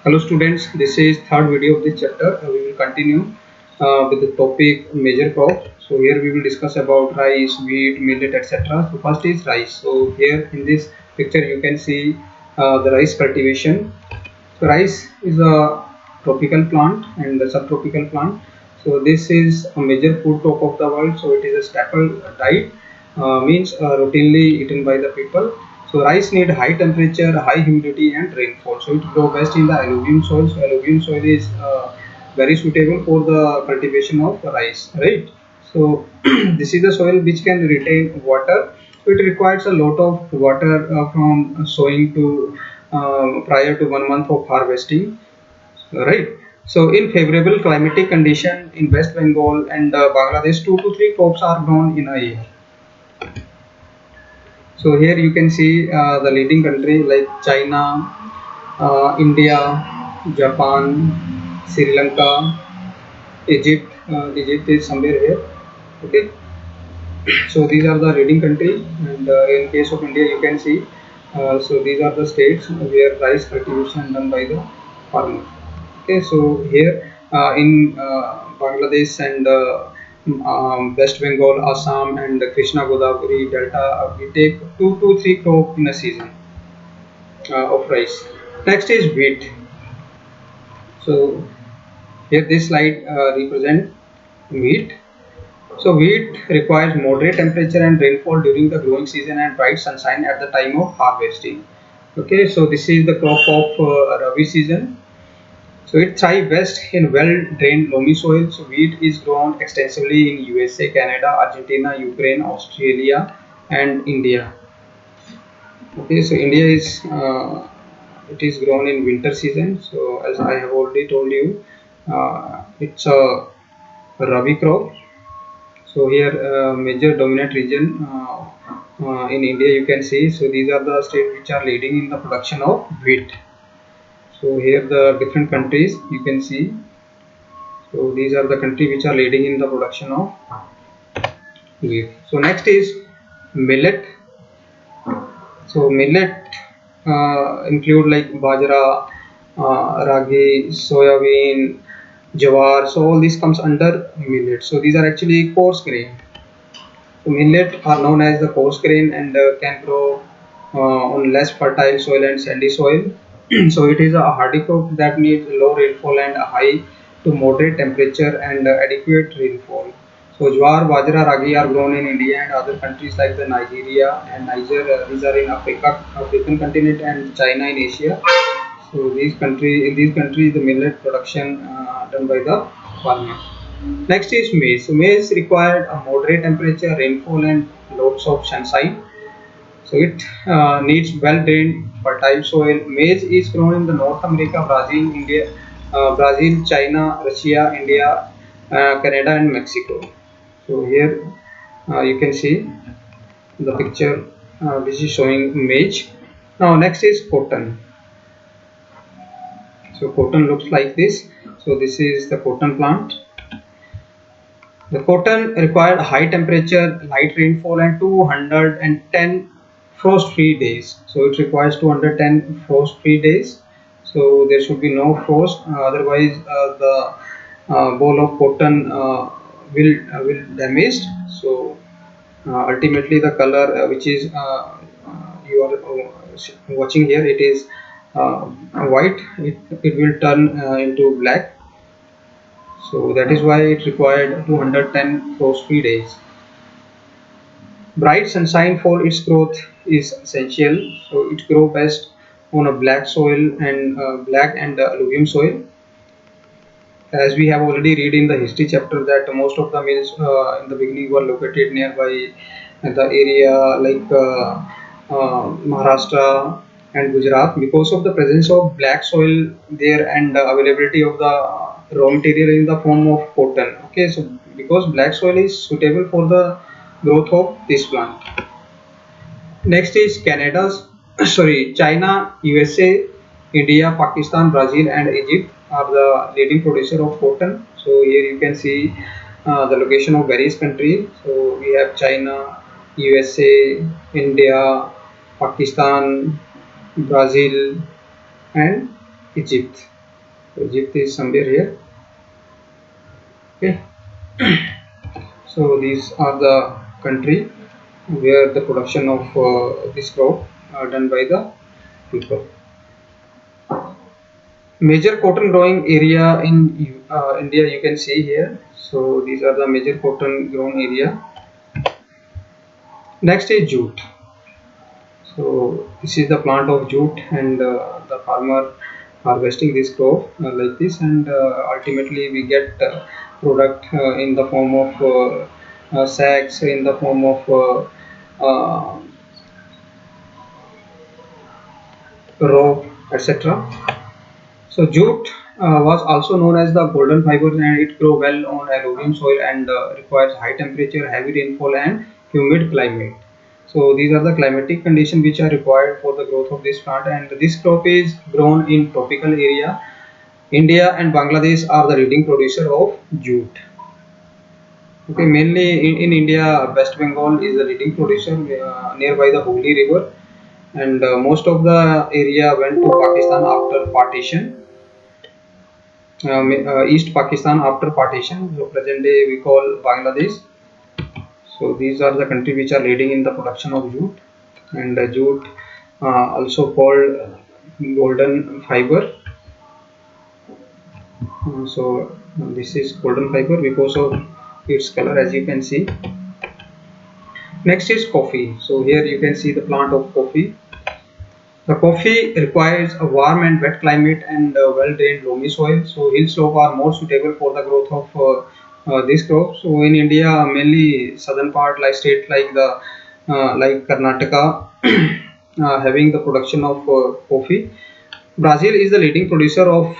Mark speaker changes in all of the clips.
Speaker 1: Hello students, this is third video of this chapter. We will continue with the topic major crop. So here we will discuss about rice, wheat, millet, etc. So first is rice. So here in this picture you can see the rice cultivation. So rice is a tropical plant and a subtropical plant. So this is a major food crop of the world. So it is a staple diet, means routinely eaten by the people. So rice need high temperature, high humidity and rainfall. So it grows best in the alluvium soil. So alluvium soil is very suitable for the cultivation of rice, right? So this is the soil which can retain water. So it requires a lot of water from sowing to prior to 1 month of harvesting, right? So in favorable climatic condition in West Bengal and Bangladesh, 2 to 3 crops are grown in a year. So here you can see the leading country like China, India, Japan, Sri Lanka, Egypt. Egypt is somewhere here. Okay, so these are the leading countries, and in case of India you can see, so these are the states where rice cultivation done by the farmers. Okay, so here in Bangladesh and West Bengal, Assam and Krishna Godavari Delta, we take 2 to 3 crop in a season of rice. Next is wheat. So here this slide represent wheat. So wheat requires moderate temperature and rainfall during the growing season and bright sunshine at the time of harvesting. Okay, so this is the crop of Rabi season. So it thrives best in well-drained loamy soil. So wheat is grown extensively in USA, Canada, Argentina, Ukraine, Australia, and India. Okay, so India is it is grown in winter season. So as I have already told you, it's a Rabi crop. So here major dominant region in India you can see. So these are the states which are leading in the production of wheat. So here the different countries you can see. So these are the countries which are leading in the production of wheat. So next is millet. So millet include like bajra, ragi, soybean, jawar. So all this comes under millet. So these are actually coarse grain. So millet are known as the coarse grain and can grow on less fertile soil and sandy soil. So it is a hardy crop that needs low rainfall and a high to moderate temperature and adequate rainfall. So jowar, bajra, ragi are grown in India and other countries like the Nigeria and Niger. These are in African continent and China in Asia. So these countries, the millet production done by the farmer. Next is maize. So maize required a moderate temperature, rainfall, and lots of sunshine. So it needs well-drained, fertile soil. Maize is grown in the North America, Brazil, China, Russia, India, Canada, and Mexico. So here you can see the picture. This is showing maize. Now next is cotton. So cotton looks like this. So this is the cotton plant. The cotton required high temperature, light rainfall, and 210 frost-free days. So it requires 210 frost-free days. So there should be no frost. Otherwise, the ball of cotton will damaged. So ultimately, the color which is you are watching here, it is white. It will turn into black. So that is why it required 210 frost-free days. Bright sunshine for its growth is essential. So it grows best on a black soil and black and alluvium soil. As we have already read in the history chapter that most of the mills in the beginning were located nearby the area like Maharashtra and Gujarat because of the presence of black soil there and the availability of the raw material in the form of cotton. Okay, so because black soil is suitable for the growth of this plant. Next is Canada's China, USA, India, Pakistan, Brazil, and Egypt are the leading producer of cotton. So here you can see the location of various countries. So we have China, USA, India, Pakistan, Brazil, and Egypt. Egypt is somewhere here. Okay. So these are the country where the production of this crop are done by the people. Major cotton growing area in India you can see here. So these are the major cotton grown area. Next is jute. So this is the plant of jute, and the farmer harvesting this crop like this, and ultimately we get product in the form of sacks, in the form of uh, rope, etc. So jute was also known as the golden fiber, and it grows well on alluvium soil and requires high temperature, heavy rainfall, and humid climate. So these are the climatic conditions which are required for the growth of this plant. And this crop is grown in tropical area. India and Bangladesh are the leading producer of jute. Okay, mainly in India, West Bengal is the leading producer nearby the Hooghly River, and most of the area went to Pakistan after partition. East Pakistan after partition. So present day we call Bangladesh. So these are the countries which are leading in the production of jute, and jute also called golden fiber. This is golden fiber because of its color, as you can see. Next is coffee. So here you can see the plant of coffee. The coffee requires a warm and wet climate and well-drained loamy soil. So hill slopes are more suitable for the growth of this crop. So in India, mainly southern part, like state like Karnataka, having the production of coffee. Brazil is the leading producer of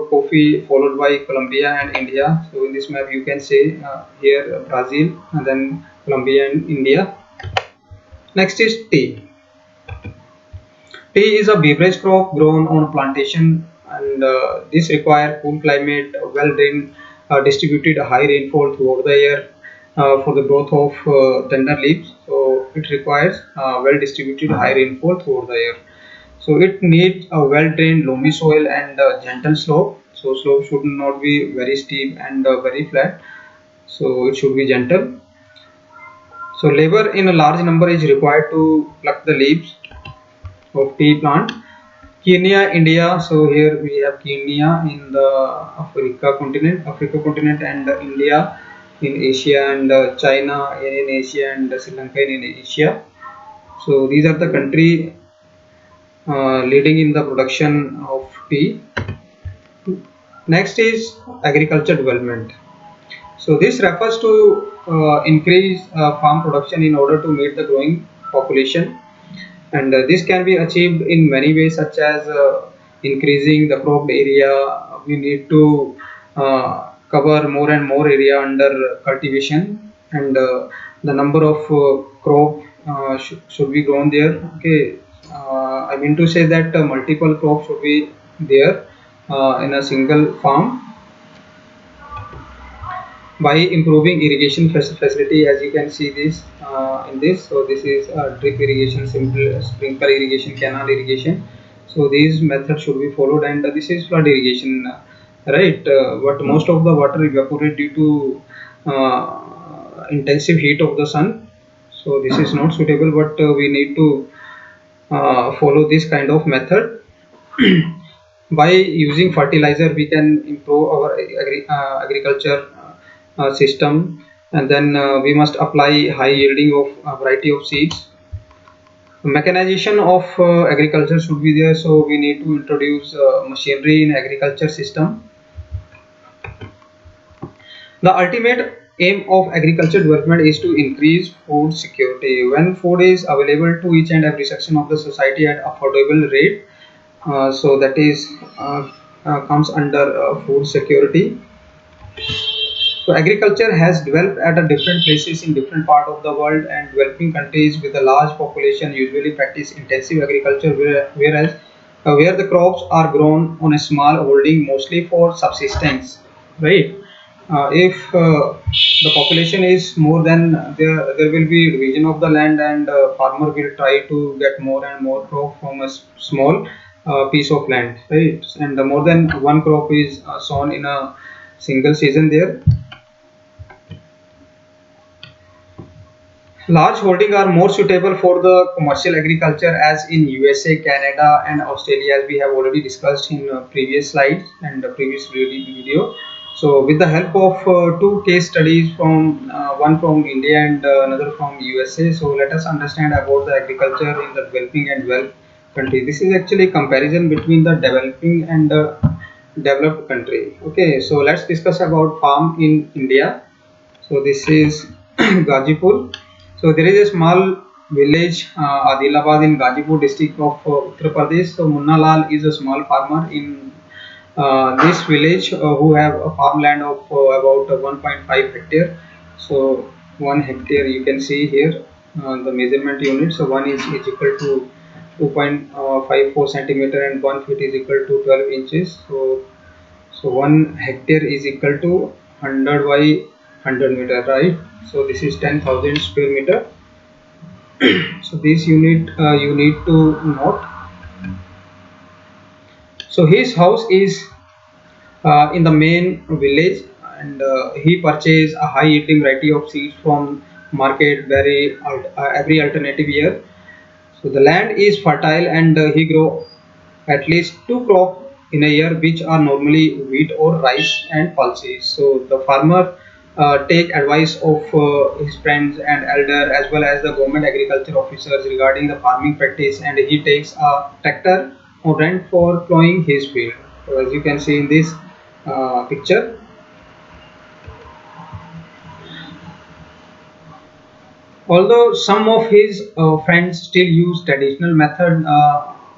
Speaker 1: coffee, followed by Colombia and India. So in this map, you can see here Brazil, and then Colombia and India. Next is tea. Tea is a beverage crop grown on plantation, and this requires cool climate, well drained, distributed high rainfall throughout the year for the growth of tender leaves. So it requires well distributed high rainfall throughout the year. So it needs a well drained loamy soil and gentle slope. So slope should not be very steep and very flat. So it should be gentle. So labor in a large number is required to pluck the leaves of tea plant. Kenya, India. So here we have Kenya in the Africa continent, and India in Asia, and China in Asia, and Sri Lanka in Asia. So these are the country leading in the production of tea. Next is agriculture development. So this refers to increase farm production in order to meet the growing population, and this can be achieved in many ways, such as increasing the cropped area. We need to cover more and more area under cultivation, and the number of crop should be grown there. Okay, I mean to say that multiple crops should be there in a single farm, by improving irrigation facility, as you can see this in this. So this is drip irrigation, simple sprinkler irrigation, canal irrigation. So these methods should be followed, and this is flood irrigation, right? But most of the water evaporate due to intensive heat of the sun. So this is not suitable, but we need to follow this kind of method. By using fertilizer, we can improve our agriculture system, and then we must apply high yielding of a variety of seeds. Mechanization of agriculture should be there, so we need to introduce machinery in agriculture system. The ultimate aim of agriculture development is to increase food security. When food is available to each and every section of the society at affordable rate, so that is comes under food security. So agriculture has developed at a different places in different part of the world, and developing countries with a large population usually practice intensive agriculture, whereas where the crops are grown on a small holding mostly for subsistence, right? If the population is more, than there will be division of the land, and farmer will try to get more and more crop from a small piece of land, right? And more than one crop is sown in a single season there. Large holding are more suitable for the commercial agriculture as in USA, Canada and Australia, as we have already discussed in previous slides and the previous video. So with the help of two case studies from one from India and another from USA, so let us understand about the agriculture in the developing and developed country. This is actually comparison between the developing and the developed country. Okay, so let's discuss about farm in India. So this is Gazipur. So there is a small village Adilabad in Gazipur district of Uttar Pradesh. So Munna Lal is a small farmer in this village who have a farmland of about 1.5 hectare. So 1 hectare you can see here the measurement unit. So 1 is equal to 2.54 centimeter and 1 feet is equal to 12 inches. So 1 hectare is equal to 100 by 100 meter, right? So this is 10,000 square meter. So this unit you need to note. So his house is in the main village, and he purchased a high yielding variety of seeds from market every alternative year. So the land is fertile and he grow at least two crops in a year, which are normally wheat or rice and pulses. So the farmer take advice of his friends and elder as well as the government agriculture officers regarding the farming practice, and he takes a tractor on rent for plowing his field. So as you can see in this picture. Although some of his friends still use traditional method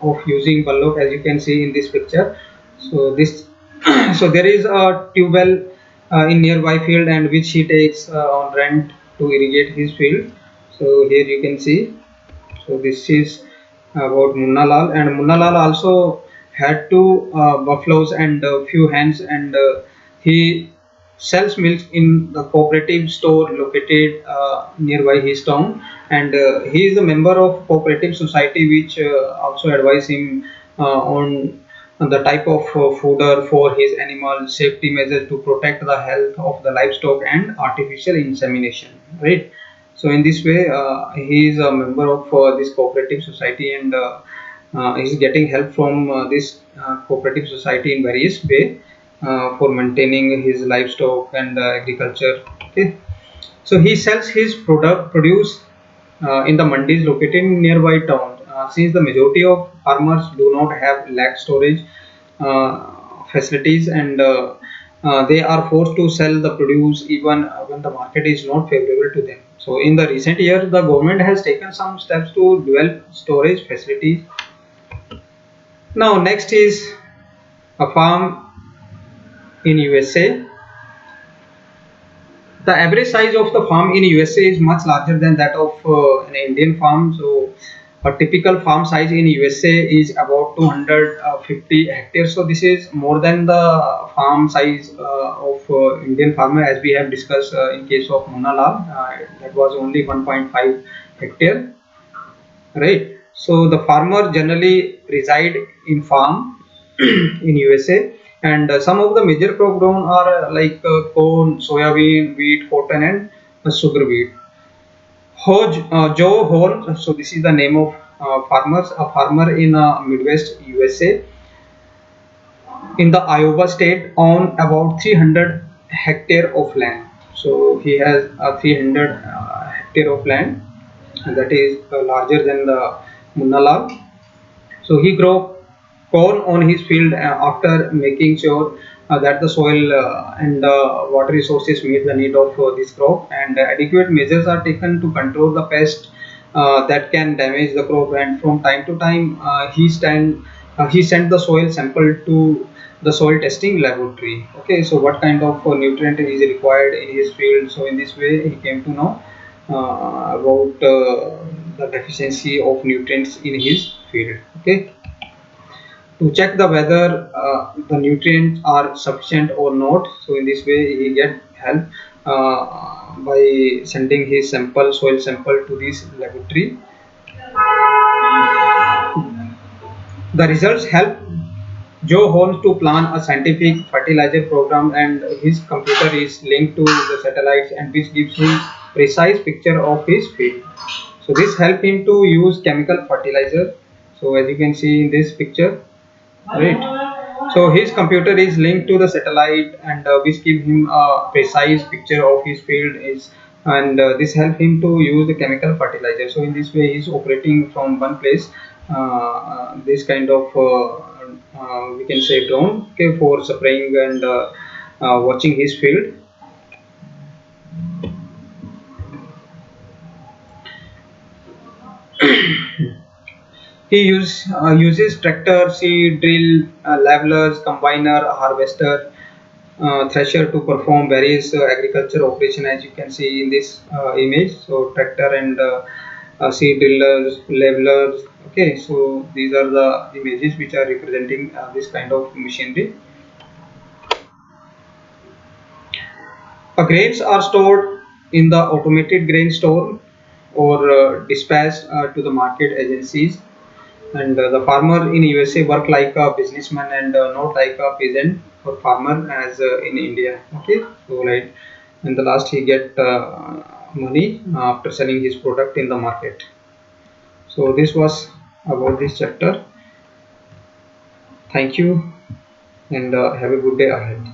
Speaker 1: of using bullock, as you can see in this picture. So this, so there is a tube well in nearby field, and which he takes on rent to irrigate his field. So here you can see. So this is about Munna Lal, and Munna Lal also had two buffaloes and a few hens, and he sells milk in the cooperative store located nearby his town, and he is a member of cooperative society, which also advise him on the type of fodder for his animal, safety measures to protect the health of the livestock, and artificial insemination, right? So in this way he is a member of this cooperative society, and he is getting help from this cooperative society in various way for maintaining his livestock and agriculture. Okay, so he sells his produce in the mandis located in nearby town. Since the majority of farmers do not have lack storage facilities, and they are forced to sell the produce even when the market is not favorable to them. So in the recent years, the government has taken some steps to develop storage facilities. Now next is a farm in USA. The average size of the farm in USA is much larger than that of an Indian farm. So a typical farm size in USA is about 250 hectares. So this is more than the farm size of Indian farmer, as we have discussed in case of Munna Lal. That was only 1.5 hectare, right? So the farmer generally reside in farm in USA, and some of the major crop grown are like corn, soybean, wheat, cotton, and sugar beet. Joe Horn, so this is the name of farmers, a farmer in Midwest USA, in the Iowa state, own about 300 hectare of land. So he has a 300 hectare of land, and that is larger than the Munna Lal. So he grow corn on his field after making sure that the soil and the water resources meet the need of this crop, and adequate measures are taken to control the pest that can damage the crop. And from time to time, he sent the soil sample to the soil testing laboratory. Okay, so what kind of nutrient is required in his field? So in this way, he came to know about the deficiency of nutrients in his field. Okay, to check the whether the nutrients are sufficient or not. So in this way, he get help by sending his soil sample to this laboratory. The results help Joe Holmes to plan a scientific fertilizer program, and his computer is linked to the satellites, and which gives him precise picture of his field. So this help him to use chemical fertilizer. So as you can see in this picture, right? So his computer is linked to the satellite, and which give him a precise picture of his field is, and this help him to use the chemical fertilizer. So in this way, he is operating from one place. This kind of we can say drone, okay, for spraying and watching his field. Uses tractor, seed drill, levelers, combiner, harvester, thresher to perform various agriculture operation, as you can see in this image. So tractor and seed drillers, levelers. Okay, so these are the images which are representing this kind of machinery. Grains are stored in the automated grain store or dispatched to the market agencies. And the farmer in USA work like a businessman and not like a peasant or farmer as in India. Okay, so right, and the last he get money after selling his product in the market. So this was about this chapter. Thank you, and have a good day ahead.